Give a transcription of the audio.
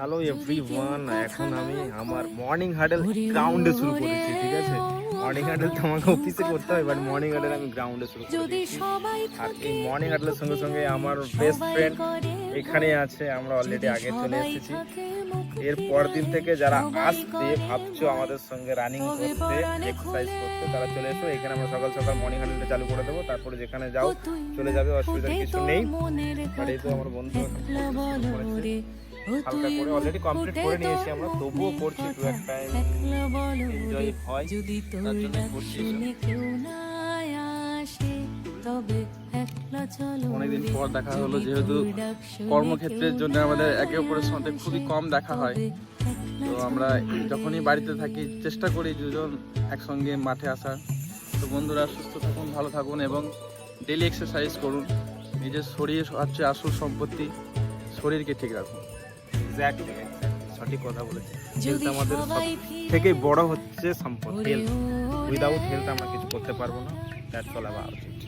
Hello everyone, এখন আমি আমার মর্নিং হাডেল গ্রাউন্ডে শুরু করেছি। ঠিক আছে, মর্নিং হাডেল তো আমাকে অফিসে করতে হয়, বাট মর্নিং হাডেল আমি গ্রাউন্ডে শুরু করেছি। আর এই মর্নিং হাডেলের সঙ্গে সঙ্গে আমার বেস্ট ফ্রেন্ড এখানে আছে। আমরা অলরেডি আগে চলে এসেছি। এর পরের দিন থেকে যারা আসতে ভাবছো আমাদের সঙ্গে রানিং করতে, এক্সারসাইজ করতে, তারা চলে এসো। এখানে আমরা সকাল সকাল মর্নিং হাডেলটা চালু করে দেবো, তারপরে যেখানে যাও চলে যাবে, অসুবিধার কিছু নেই। আর এই তো আমার বন্ধু হালকা করে অলরেডি কমপ্লিট করে নিয়েছি আমরা, তবুও করছি টু এক টাইম এনজয় হয়, তার জন্য করছি। অনেকদিন পর দেখা হলো, যেহেতু কর্মক্ষেত্রের জন্য আমাদের একে অপরের সাথে খুবই কম দেখা হয়। তো আমরা যখনই বাড়িতে থাকি চেষ্টা করি দুজন একসঙ্গে মাঠে আসার। তো বন্ধুরা, সুস্থ থাকুন, ভালো থাকুন এবং ডেলি এক্সারসাইজ করুন। নিজের শরীর হচ্ছে আসল সম্পত্তি, শরীরকে ঠিক রাখুন। এক্স্যাক্টলি সঠিক কথা বলেছি। হেলথ আমাদের সব থেকে বড় হচ্ছে সম্পদ। হেলথ, উইদাউট হেলথ আমরা কিছু করতে পারবো না। That's all about it.